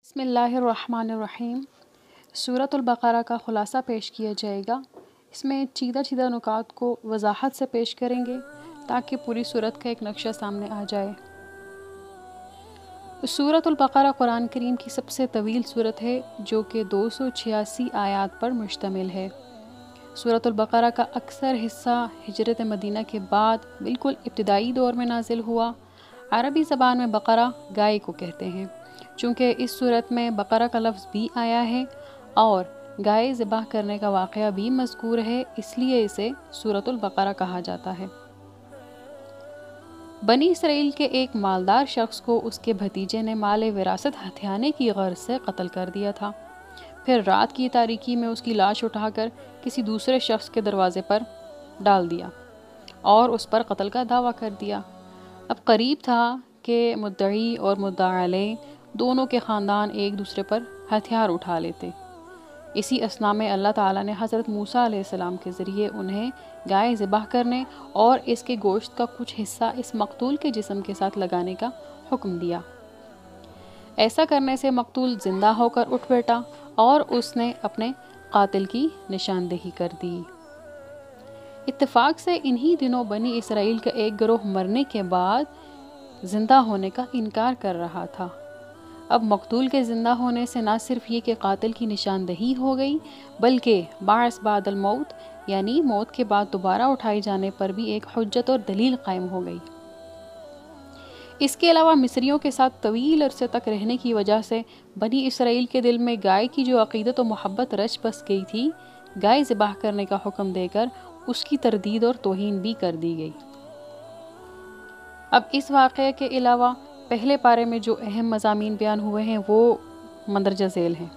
بسم اللہ الرحمن الرحیم۔ سورۃ البقرہ کا خلاصہ پیش کیا جائے گا۔ اس میں چیدہ نکات کو وضاحت سے پیش کریں گے تاکہ پوری سورت کا ایک نقشہ سامنے آ جائے۔ سورۃ البقرہ قرآن کریم کی سب سے طویل سورت ہے جو کہ 286 آیات پر مشتمل ہے۔ سورۃ البقرہ کا اکثر حصہ ہجرت مدینہ کے بعد بالکل ابتدائی دور میں نازل ہوا۔ عربی زبان میں بقرہ گائے کو کہتے ہیں۔ چونکہ اس صورت میں بقرہ کا لفظ بھی آیا ہے اور گائے ذبح کرنے کا واقعہ بھی مذکور ہے، اس لیے اسے سورۃ البقرہ کہا جاتا ہے۔ بنی اسرائیل کے ایک مالدار شخص کو اس کے بھتیجے نے مال وراثت ہتھیانے کی غرض سے قتل کر دیا تھا۔ پھر رات کی تاریکی میں اس کی لاش اٹھا کر کسی دوسرے شخص کے دروازے پر ڈال دیا اور اس پر قتل کا دعویٰ کر دیا۔ اب قریب تھا کہ مدعی اور مدعا علیہ دونوں کے خاندان ایک دوسرے پر ہتھیار اٹھا لیتے۔ اسی اثناء میں اللہ تعالیٰ نے حضرت موسیٰ علیہ السلام کے ذریعے انہیں گائے ذبح کرنے اور اس کے گوشت کا کچھ حصہ اس مقتول کے جسم کے ساتھ لگانے کا حکم دیا۔ ایسا کرنے سے مقتول زندہ ہو کر اٹھ بیٹھا اور اس نے اپنے قاتل کی نشاندہی کر دی۔ اتفاق سے انہی دنوں بنی اسرائیل کا ایک گروہ مرنے کے بعد زندہ ہونے کا انکار کر رہا تھا۔ اب مقتول کے زندہ ہونے سے نہ صرف یہ کہ قاتل کی نشاندہی ہو گئی بلکہ بعث بعد الموت یعنی موت کے بعد دوبارہ اٹھائے جانے پر بھی ایک حجت اور دلیل قائم ہو گئی۔ اس کے علاوہ مصریوں کے ساتھ طویل عرصے تک رہنے کی وجہ سے بنی اسرائیل کے دل میں گائے کی جو عقیدت و محبت رچ بس گئی تھی، گائے ذبح کرنے کا حکم دے کر اس کی تردید اور توہین بھی کر دی گئی۔ اب اس واقعے کے علاوہ پہلے پارے میں جو اہم مضامین بیان ہوئے ہیں وہ مندرجہ ذیل ہیں،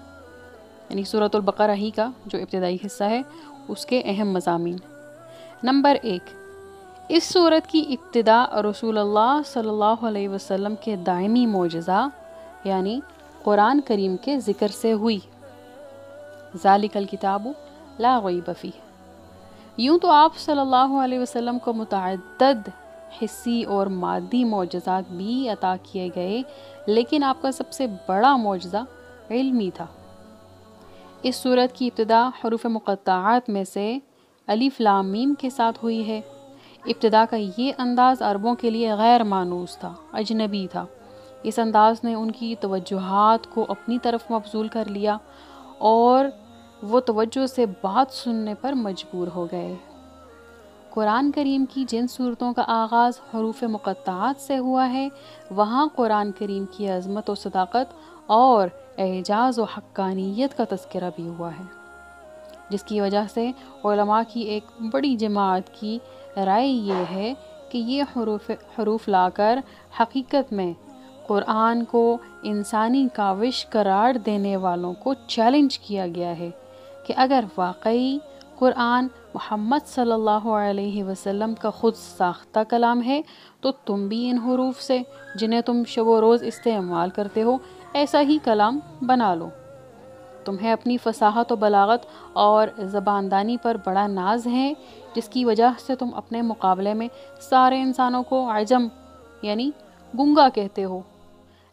یعنی سورۃ البقرہ ہی کا جو ابتدائی حصہ ہے اس کے اہم مضامین۔ نمبر 1، اس سورت کی ابتدا رسول اللہ صلی اللہ علیہ وسلم کے دائمی معجزہ یعنی قرآن کریم کے ذکر سے ہوئی۔ ذالک الکتاب لا ریب فیہ۔ یوں تو آپ صلی اللہ علیہ وسلم کو متعدد حسی اور مادی معجزات بھی عطا کیے گئے، لیکن آپ کا سب سے بڑا معجزہ علمی تھا۔ اس سورت کی ابتدا حروف مقطعات میں سے الف لام میم کے ساتھ ہوئی ہے۔ ابتدا کا یہ انداز عربوں کے لیے غیر مانوس تھا، اجنبی تھا۔ اس انداز نے ان کی توجہات کو اپنی طرف مبذول کر لیا اور وہ توجہ سے بات سننے پر مجبور ہو گئے۔ قرآن کریم کی جن صورتوں کا آغاز حروف مقطعات سے ہوا ہے، وہاں قرآن کریم کی عظمت و صداقت اور اعجاز و حقانیت کا تذکرہ بھی ہوا ہے، جس کی وجہ سے علماء کی ایک بڑی جماعت کی رائے یہ ہے کہ یہ حروف لا کر حقیقت میں قرآن کو انسانی کاوش قرار دینے والوں کو چیلنج کیا گیا ہے کہ اگر واقعی قرآن محمد صلی اللہ علیہ وسلم کا خود ساختہ کلام ہے تو تم بھی ان حروف سے جنہیں تم شب و روز استعمال کرتے ہو ایسا ہی کلام بنا لو۔ تمہیں اپنی فصاحت و بلاغت اور زباندانی پر بڑا ناز ہے، جس کی وجہ سے تم اپنے مقابلے میں سارے انسانوں کو عجم یعنی گنگا کہتے ہو،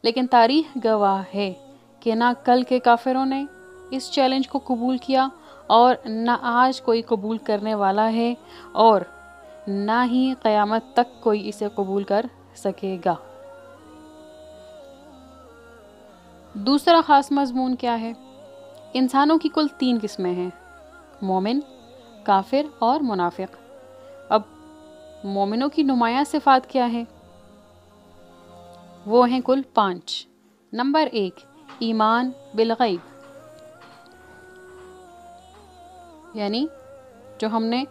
لیکن تاریخ گواہ ہے کہ نہ کل کے کافروں نے اس چیلنج کو قبول کیا اور نہ آج کوئی قبول کرنے والا ہے اور نہ ہی قیامت تک کوئی اسے قبول کر سکے گا۔ دوسرا خاص مضمون کیا ہے؟ انسانوں کی کل 3 قسمیں ہیں، مومن، کافر اور منافق۔ اب مومنوں کی نمایاں صفات کیا ہیں؟ وہ ہیں کل 5۔ نمبر 1، ایمان بالغیب، یعنی جو ہم نے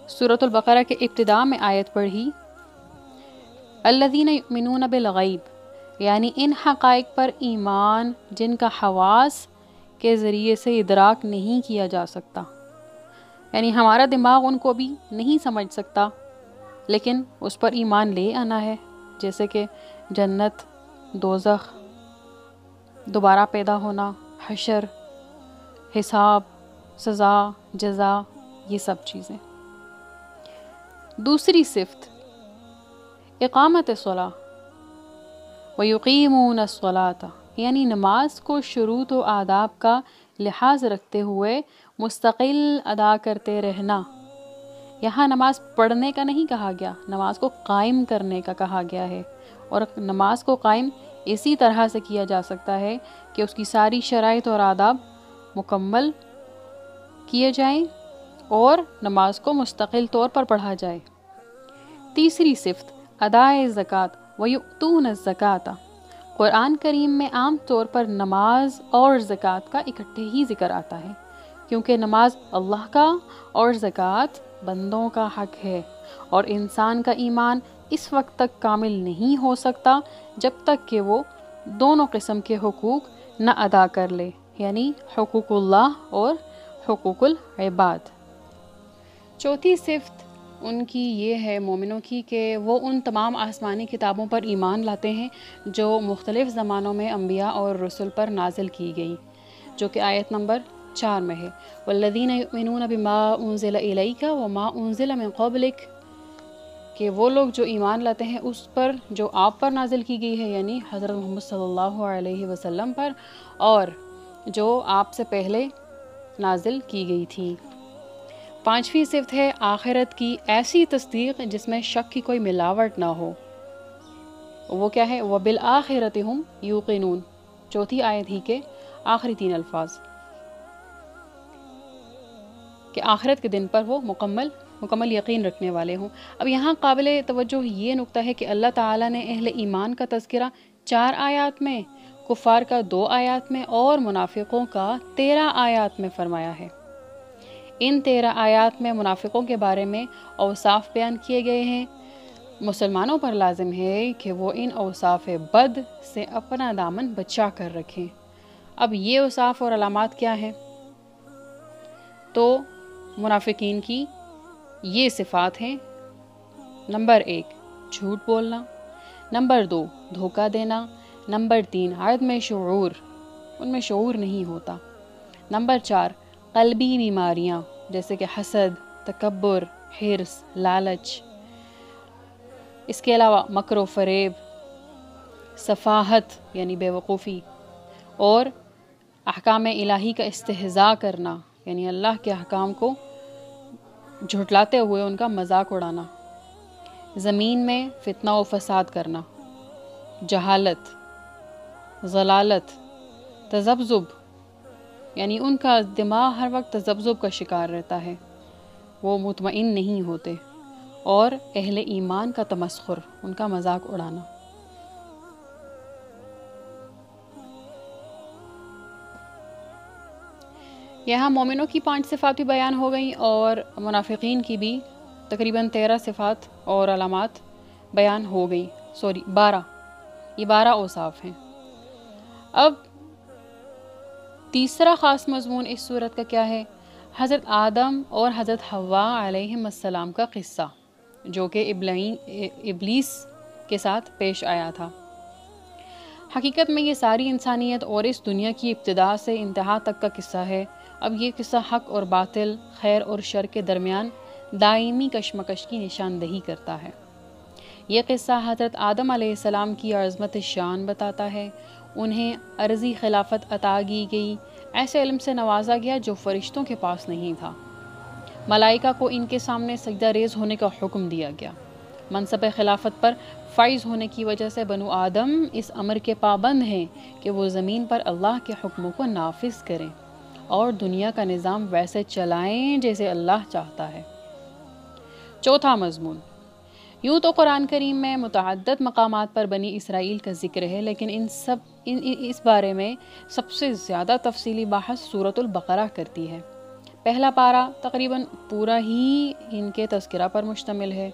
سورۃ البقرہ کے ابتدا میں آیت پڑھی، الذین یؤمنون بالغیب، یعنی ان حقائق پر ایمان جن کا حواس کے ذریعے سے ادراک نہیں کیا جا سکتا، یعنی ہمارا دماغ ان کو بھی نہیں سمجھ سکتا لیکن اس پر ایمان لے آنا ہے، جیسے کہ جنت، دوزخ، دوبارہ پیدا ہونا، حشر، حساب، سزا، جزا، یہ سب چیزیں۔ دوسری صفت اقامت الصلاۃ وَيُقِيمُونَ الصَّلَاةَ، یعنی نماز کو شروط و آداب کا لحاظ رکھتے ہوئے مستقل ادا کرتے رہنا۔ یہاں نماز پڑھنے کا نہیں کہا گیا، نماز کو قائم کرنے کا کہا گیا ہے، اور نماز کو قائم اسی طرح سے کیا جا سکتا ہے کہ اس کی ساری شرائط اور آداب مکمل کیے جائیں اور نماز کو مستقل طور پر پڑھا جائے۔ تیسری صفت ادائے زکوٰۃ وَيُؤْتُونَ الزَّكَاةَ۔ قرآن کریم میں عام طور پر نماز اور زکوٰۃ کا اکٹھے ہی ذکر آتا ہے، کیونکہ نماز اللہ کا اور زکوٰۃ بندوں کا حق ہے، اور انسان کا ایمان اس وقت تک کامل نہیں ہو سکتا جب تک کہ وہ دونوں قسم کے حقوق نہ ادا کر لے، یعنی حقوق اللہ اور حقوق العباد۔ چوتھی صفت ان کی یہ ہے مومنوں کی کہ وہ ان تمام آسمانی کتابوں پر ایمان لاتے ہیں جو مختلف زمانوں میں انبیاء اور رسل پر نازل کی گئی، جو کہ آیت نمبر 4 میں ہے، والذین یؤمنون بما انزل الیک وما انزل من قبلک، کہ وہ لوگ جو ایمان لاتے ہیں اس پر جو آپ پر نازل کی گئی ہے، یعنی حضرت محمد صلی اللہ علیہ وسلم پر، اور جو آپ سے پہلے نازل کی گئی تھی۔ پانچویں صفت ہے آخرت کی ایسی تصدیق جس میں شک کی کوئی ملاوٹ نہ ہو۔ وہ کیا ہے؟ وَبِالْآخِرَةِ هُمْ يُوقِنُونَ، چوتھی آیت ہی کے آخری 3 الفاظ، کہ آخرت کے دن پر وہ مکمل یقین رکھنے والے ہوں۔ اب یہاں قابل توجہ یہ نکتہ ہے کہ اللہ تعالیٰ نے اہل ایمان کا تذکرہ 4 آیات میں، کفار کا 2 آیات میں اور منافقوں کا 13 آیات میں فرمایا ہے۔ ان 13 آیات میں منافقوں کے بارے میں اوصاف بیان کیے گئے ہیں۔ مسلمانوں پر لازم ہے کہ وہ ان اوصاف بد سے اپنا دامن بچا کر رکھیں۔ اب یہ اوصاف اور علامات کیا ہیں؟ تو منافقین کی یہ صفات ہیں: نمبر 1 جھوٹ بولنا، نمبر 2 دھوکہ دینا، نمبر 3 عدم شعور، ان میں شعور نہیں ہوتا، نمبر 4 قلبی بیماریاں جیسے کہ حسد، تکبر، حرص، لالچ، اس کے علاوہ مکر و فریب، سفاہت یعنی بے وقوفی، اور احکام الہی کا استہزاء کرنا، یعنی اللہ کے احکام کو جھٹلاتے ہوئے ان کا مذاق اڑانا، زمین میں فتنہ و فساد کرنا، جہالت، ضلالت، تذبذب، یعنی ان کا دماغ ہر وقت تذبذب کا شکار رہتا ہے، وہ مطمئن نہیں ہوتے، اور اہل ایمان کا تمسخر، ان کا مذاق اڑانا۔ یہاں مومنوں کی 5 صفات بھی بیان ہو گئیں اور منافقین کی بھی تقریباً 13 صفات اور علامات بیان ہو گئیں، 12، یہ 12 اوصاف ہیں۔ اب تیسرا خاص مضمون اس صورت کا کیا ہے؟ حضرت آدم اور حضرت حوا علیہم السلام کا قصہ، جو کہ ابلیس کے ساتھ پیش آیا تھا۔ حقیقت میں یہ ساری انسانیت اور اس دنیا کی ابتدا سے انتہا تک کا قصہ ہے۔ اب یہ قصہ حق اور باطل، خیر اور شر کے درمیان دائمی کشمکش کی نشاندہی کرتا ہے۔ یہ قصہ حضرت آدم علیہ السلام کی عظمت شان بتاتا ہے۔ انہیں عرضی خلافت عطا کی گئی، ایسے علم سے نوازا گیا جو فرشتوں کے پاس نہیں تھا۔ ملائکہ کو ان کے سامنے سجدہ ریز ہونے کا حکم دیا گیا۔ منصب خلافت پر فائز ہونے کی وجہ سے بنو آدم اس امر کے پابند ہیں کہ وہ زمین پر اللہ کے حکموں کو نافذ کریں اور دنیا کا نظام ویسے چلائیں جیسے اللہ چاہتا ہے۔ چوتھا مضمون، یوں تو قرآن کریم میں متعدد مقامات پر بنی اسرائیل کا ذکر ہے، لیکن اس بارے میں سب سے زیادہ تفصیلی بحث سورۃ البقرہ کرتی ہے۔ پہلا پارہ تقریباً پورا ہی ان کے تذکرہ پر مشتمل ہے۔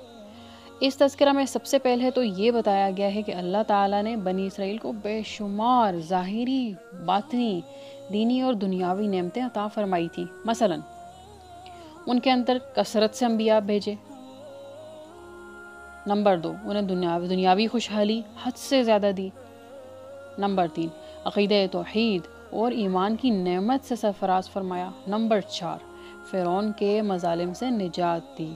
اس تذکرہ میں سب سے پہلے تو یہ بتایا گیا ہے کہ اللہ تعالیٰ نے بنی اسرائیل کو بے شمار ظاہری، باطنی، دینی اور دنیاوی نعمتیں عطا فرمائی تھی۔ مثلا ان کے اندر کثرت سے انبیاء بھیجے۔ نمبر 2 انہیں دنیاوی خوشحالی حد سے زیادہ دی۔ نمبر 3 عقیدہ توحید اور ایمان کی نعمت سے سرفراز فرمایا۔ نمبر 4 فرعون کے مظالم سے نجات دی۔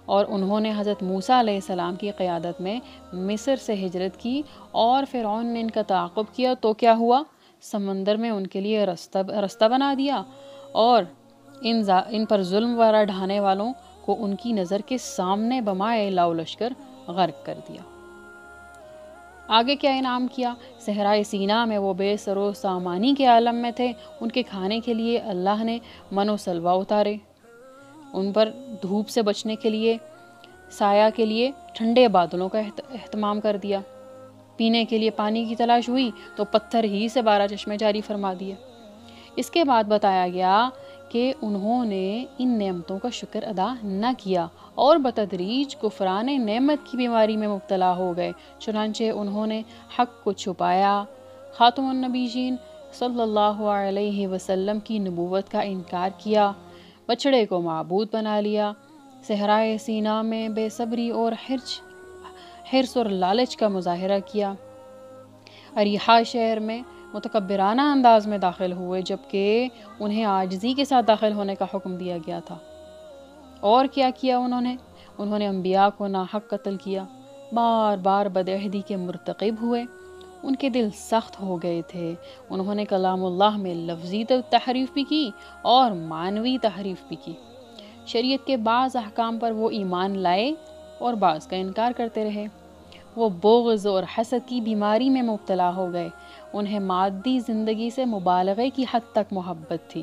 اور انہوں نے حضرت موسیٰ علیہ السلام کی قیادت میں مصر سے ہجرت کی اور فرعون نے ان کا تعاقب کیا تو کیا ہوا؟ سمندر میں ان کے لیے رستہ بنا دیا اور ان پر ظلم وغیرہ ڈھانے والوں کو ان کی نظر کے سامنے بمائے لاؤ لشکر غرق کر دیا۔ آگے کیا انعام کیا؟ صحرائے سینا میں وہ بے سر و سامانی کے عالم میں تھے، ان کے کھانے کے لیے اللہ نے من و سلوہ اتارے، ان پر دھوپ سے بچنے کے لیے سایہ کے لیے ٹھنڈے بادلوں کا اہتمام کر دیا، پینے کے لیے پانی کی تلاش ہوئی تو پتھر ہی سے 12 چشمے جاری فرما دیے۔ اس کے بعد بتایا گیا کہ انہوں نے ان نعمتوں کا شکر ادا نہ کیا اور بتدریج کفران نعمت کی بیماری میں مبتلا ہو گئے، چنانچہ انہوں نے حق کو چھپایا، خاتم النبیین صلی اللہ علیہ وسلم کی نبوت کا انکار کیا، بچڑے کو معبود بنا لیا، صحرائے سینا میں بے صبری اور حرص اور لالچ کا مظاہرہ کیا، اریحا شہر میں متکبرانہ انداز میں داخل ہوئے جبکہ انہیں عاجزی کے ساتھ داخل ہونے کا حکم دیا گیا تھا۔ اور کیا کیا انہوں نے انبیاء کو ناحق قتل کیا، بار بار بدعہدی کے مرتکب ہوئے، ان کے دل سخت ہو گئے تھے، انہوں نے کلام اللہ میں لفظی تحریف بھی کی اور معنوی تحریف بھی کی، شریعت کے بعض احکام پر وہ ایمان لائے اور بعض کا انکار کرتے رہے، وہ بغض اور حسد کی بیماری میں مبتلا ہو گئے، انہیں مادی زندگی سے مبالغے کی حد تک محبت تھی،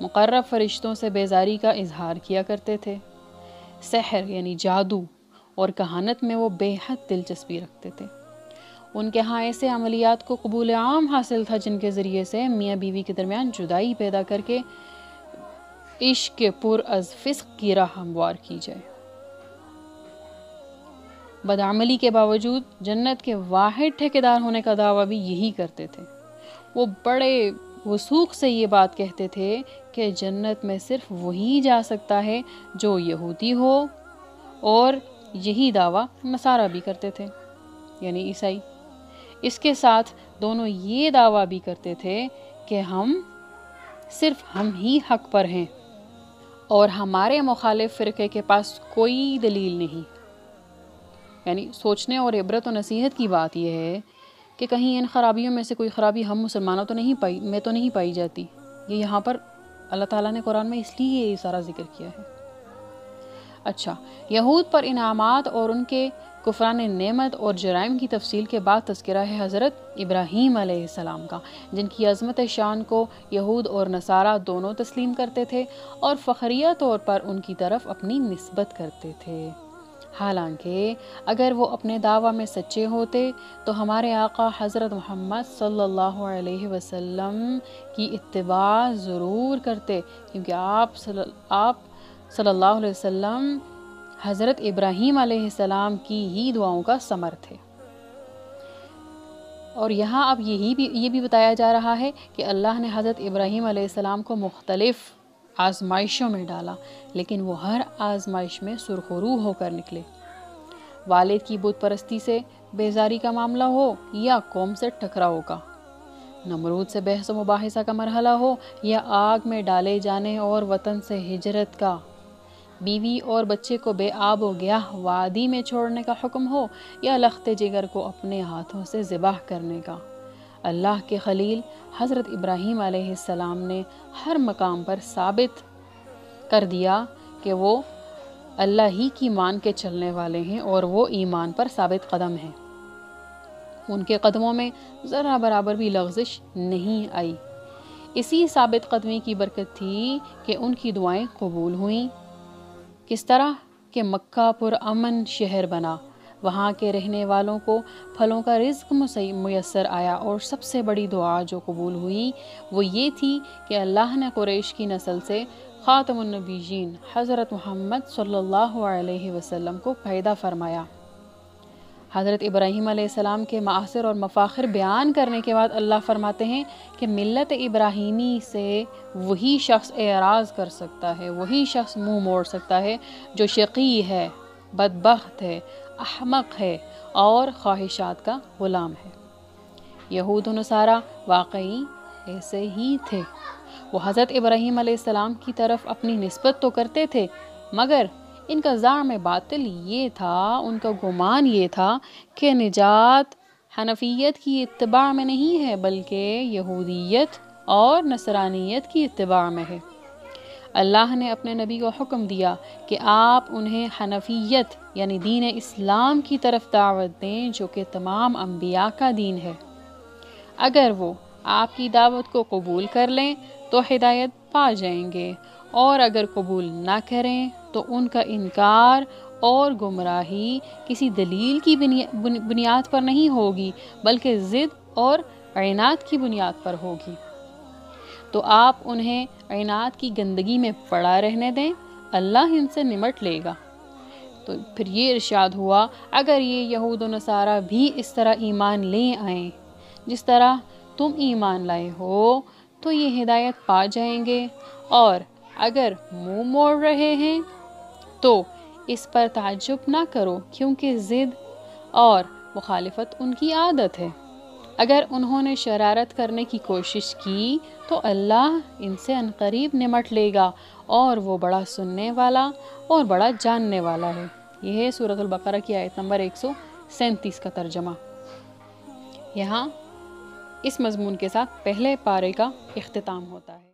مقرب فرشتوں سے بیزاری کا اظہار کیا کرتے تھے، سحر یعنی جادو اور کہانت میں وہ بے حد دلچسپی رکھتے تھے، ان کے ہاں ایسے عملیات کو قبول عام حاصل تھا جن کے ذریعے سے میاں بیوی کے درمیان جدائی پیدا کر کے عشق کے پر از فسق کی راہ ہموار کی جائے۔ بدعملی کے باوجود جنت کے واحد ٹھیکیدار ہونے کا دعویٰ بھی یہی کرتے تھے، وہ بڑے وثوق سے یہ بات کہتے تھے کہ جنت میں صرف وہی جا سکتا ہے جو یہودی ہو، اور یہی دعویٰ نصارہ بھی کرتے تھے یعنی عیسائی۔ اس کے ساتھ دونوں یہ دعویٰ بھی کرتے تھے کہ صرف ہم ہی حق پر ہیں اور ہمارے مخالف فرقے کے پاس کوئی دلیل نہیں۔ یعنی سوچنے اور عبرت و نصیحت کی بات یہ ہے کہ کہیں ان خرابیوں میں سے کوئی خرابی ہم مسلمانوں تو نہیں پائی جاتی، یہ یہاں پر اللہ تعالیٰ نے قرآن میں اس لیے یہ سارا ذکر کیا ہے۔ اچھا، یہود پر انعامات اور ان کے کفران نعمت اور جرائم کی تفصیل کے بعد تذکرہ ہے حضرت ابراہیم علیہ السلام کا، جن کی عظمت شان کو یہود اور نصارہ دونوں تسلیم کرتے تھے اور فخریہ طور پر ان کی طرف اپنی نسبت کرتے تھے، حالانکہ اگر وہ اپنے دعویٰ میں سچے ہوتے تو ہمارے آقا حضرت محمد صلی اللہ علیہ وسلم کی اتباع ضرور کرتے، کیونکہ آپ صلی اللہ علیہ وسلم حضرت ابراہیم علیہ السلام کی ہی دعاؤں کا ثمر تھے۔ اور یہاں اب یہ بھی بتایا جا رہا ہے کہ اللہ نے حضرت ابراہیم علیہ السلام کو مختلف آزمائشوں میں ڈالا، لیکن وہ ہر آزمائش میں سرخرو ہو کر نکلے، والد کی بت پرستی سے بیزاری کا معاملہ ہو یا قوم سے ٹکراؤ کا، نمرود سے بحث و مباحثہ کا مرحلہ ہو یا آگ میں ڈالے جانے اور وطن سے ہجرت کا، بیوی اور بچے کو بے آب و گیاہ وادی میں چھوڑنے کا حکم ہو یا لخت جگر کو اپنے ہاتھوں سے ذبح کرنے کا، اللہ کے خلیل حضرت ابراہیم علیہ السلام نے ہر مقام پر ثابت کر دیا کہ وہ اللہ ہی کی مان کے چلنے والے ہیں اور وہ ایمان پر ثابت قدم ہیں، ان کے قدموں میں ذرا برابر بھی لغزش نہیں آئی۔ اسی ثابت قدمی کی برکت تھی کہ ان کی دعائیں قبول ہوئیں۔ کس طرح کہ مکہ پر امن شہر بنا، وہاں کے رہنے والوں کو پھلوں کا رزق میسر آیا، اور سب سے بڑی دعا جو قبول ہوئی وہ یہ تھی کہ اللہ نے قریش کی نسل سے خاتم النبیین حضرت محمد صلی اللہ علیہ وسلم کو پیدا فرمایا۔ حضرت ابراہیم علیہ السلام کے معاصر اور مفاخر بیان کرنے کے بعد اللہ فرماتے ہیں کہ ملت ابراہیمی سے وہی شخص اعراض کر سکتا ہے، وہی شخص منہ موڑ سکتا ہے جو شقی ہے، بدبخت ہے، احمق ہے اور خواہشات کا غلام ہے۔ یہود و نصارہ واقعی ایسے ہی تھے، وہ حضرت ابراہیم علیہ السلام کی طرف اپنی نسبت تو کرتے تھے مگر ان کا زعم باطل یہ تھا، ان کا گمان یہ تھا کہ نجات حنفیت کی اتباع میں نہیں ہے بلکہ یہودیت اور نصرانیت کی اتباع میں ہے۔ اللہ نے اپنے نبی کو حکم دیا کہ آپ انہیں حنفیت یعنی دین اسلام کی طرف دعوت دیں، جو کہ تمام انبیاء کا دین ہے۔ اگر وہ آپ کی دعوت کو قبول کر لیں تو ہدایت پا جائیں گے، اور اگر قبول نہ کریں تو ان کا انکار اور گمراہی کسی دلیل کی بنیاد پر نہیں ہوگی بلکہ ضد اور عناد کی بنیاد پر ہوگی۔ تو آپ انہیں عناد کی گندگی میں پڑا رہنے دیں، اللہ ان سے نمٹ لے گا۔ تو پھر یہ ارشاد ہوا، اگر یہ یہود و نصارہ بھی اس طرح ایمان لے آئیں جس طرح تم ایمان لائے ہو تو یہ ہدایت پا جائیں گے، اور اگر منہ موڑ رہے ہیں تو اس پر تعجب نہ کرو، کیونکہ ضد اور مخالفت ان کی عادت ہے۔ اگر انہوں نے شرارت کرنے کی کوشش کی تو اللہ ان سے عنقریب نمٹ لے گا، اور وہ بڑا سننے والا اور بڑا جاننے والا ہے۔ یہ ہے سورۃ البقرہ کی آیت نمبر 137 کا ترجمہ۔ یہاں اس مضمون کے ساتھ پہلے پارے کا اختتام ہوتا ہے۔